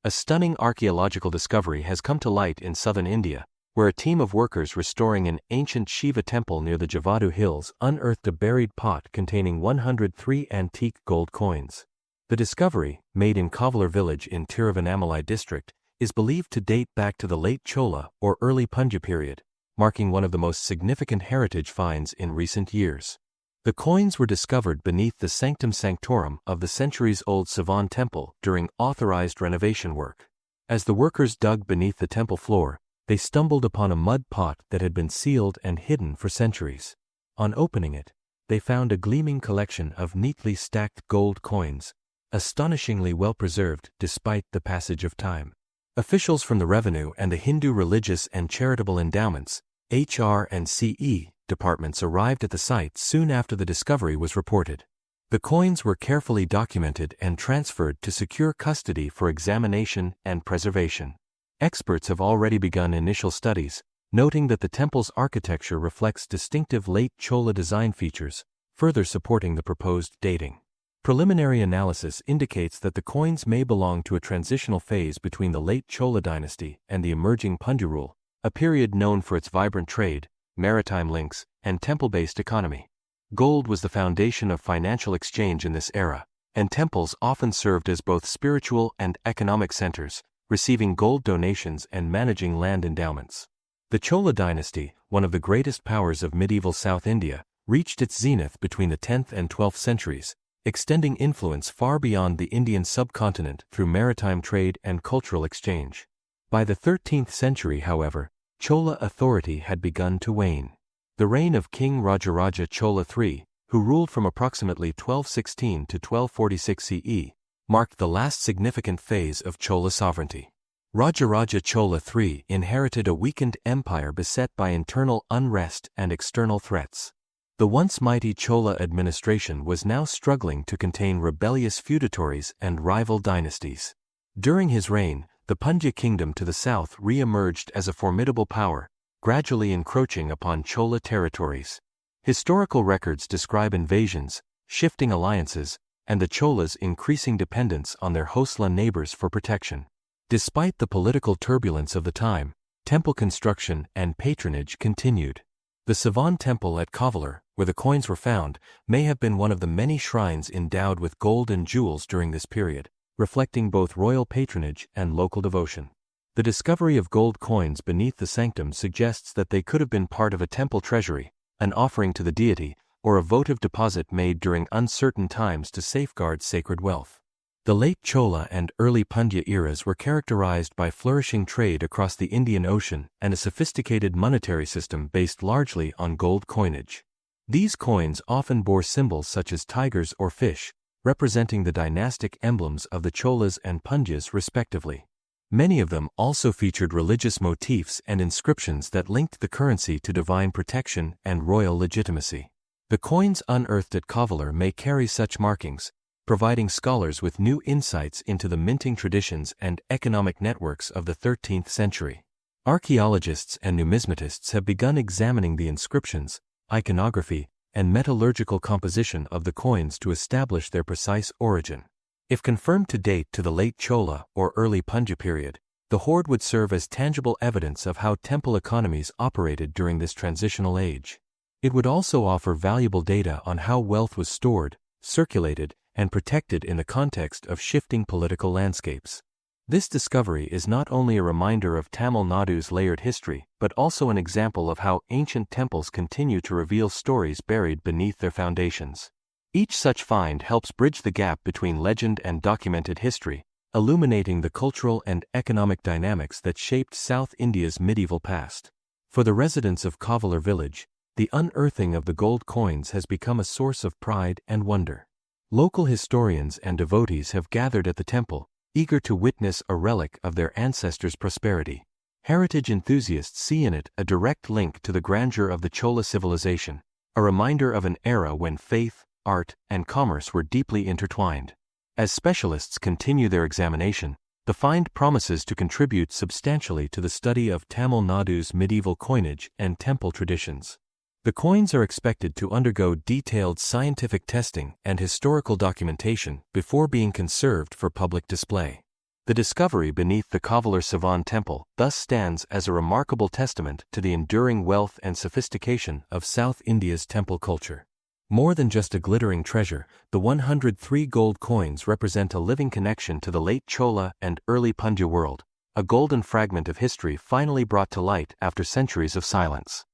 A stunning archaeological discovery has come to light in southern India, where a team of workers restoring an ancient Shiva temple near the Javadu Hills unearthed a buried pot containing 103 antique gold coins. The discovery, made in Kovalar village in Tiruvannamalai district, is believed to date back to the late Chola or early Pandya period, marking one of the most significant heritage finds in recent years. The coins were discovered beneath the sanctum sanctorum of the centuries-old Sivan temple during authorized renovation work. As the workers dug beneath the temple floor, they stumbled upon a mud pot that had been sealed and hidden for centuries. On opening it, they found a gleaming collection of neatly stacked gold coins, astonishingly well preserved despite the passage of time. Officials from the Revenue and the Hindu Religious and Charitable Endowments, HR&CE, departments arrived at the site soon after the discovery was reported. The coins were carefully documented and transferred to secure custody for examination and preservation. Experts have already begun initial studies, noting that the temple's architecture reflects distinctive late Chola design features, further supporting the proposed dating. Preliminary analysis indicates that the coins may belong to a transitional phase between the late Chola dynasty and the emerging Pandya rule, a period known for its vibrant trade, maritime links, and temple-based economy. Gold was the foundation of financial exchange in this era, and temples often served as both spiritual and economic centers, receiving gold donations and managing land endowments. The Chola dynasty, one of the greatest powers of medieval South India, reached its zenith between the 10th and 12th centuries, extending influence far beyond the Indian subcontinent through maritime trade and cultural exchange. By the 13th century, however, Chola authority had begun to wane. The reign of King Rajaraja Chola III, who ruled from approximately 1216 to 1246 CE, marked the last significant phase of Chola sovereignty. Rajaraja Chola III inherited a weakened empire beset by internal unrest and external threats. The once mighty Chola administration was now struggling to contain rebellious feudatories and rival dynasties. During his reign, the Pandya kingdom to the south re-emerged as a formidable power, gradually encroaching upon Chola territories. Historical records describe invasions, shifting alliances, and the Cholas' increasing dependence on their Hosla neighbors for protection. Despite the political turbulence of the time, temple construction and patronage continued. The Sivan temple at Kovalar, where the coins were found, may have been one of the many shrines endowed with gold and jewels during this period, reflecting both royal patronage and local devotion. The discovery of gold coins beneath the sanctum suggests that they could have been part of a temple treasury, an offering to the deity, or a votive deposit made during uncertain times to safeguard sacred wealth. The late Chola and early Pandya eras were characterized by flourishing trade across the Indian Ocean and a sophisticated monetary system based largely on gold coinage. These coins often bore symbols such as tigers or fish, representing the dynastic emblems of the Cholas and Pandyas respectively. Many of them also featured religious motifs and inscriptions that linked the currency to divine protection and royal legitimacy. The coins unearthed at Kovalar may carry such markings, providing scholars with new insights into the minting traditions and economic networks of the 13th century. Archaeologists and numismatists have begun examining the inscriptions, iconography, and metallurgical composition of the coins to establish their precise origin. If confirmed to date to the late Chola or early Pandya period, the hoard would serve as tangible evidence of how temple economies operated during this transitional age. It would also offer valuable data on how wealth was stored, circulated, and protected in the context of shifting political landscapes. This discovery is not only a reminder of Tamil Nadu's layered history, but also an example of how ancient temples continue to reveal stories buried beneath their foundations. Each such find helps bridge the gap between legend and documented history, illuminating the cultural and economic dynamics that shaped South India's medieval past. For the residents of Kovalar village, the unearthing of the gold coins has become a source of pride and wonder. Local historians and devotees have gathered at the temple, eager to witness a relic of their ancestors' prosperity. Heritage enthusiasts see in it a direct link to the grandeur of the Chola civilization, a reminder of an era when faith, art, and commerce were deeply intertwined. As specialists continue their examination, the find promises to contribute substantially to the study of Tamil Nadu's medieval coinage and temple traditions. The coins are expected to undergo detailed scientific testing and historical documentation before being conserved for public display. The discovery beneath the Kovalar Sivan temple thus stands as a remarkable testament to the enduring wealth and sophistication of South India's temple culture. More than just a glittering treasure, the 103 gold coins represent a living connection to the late Chola and early Pandya world, a golden fragment of history finally brought to light after centuries of silence.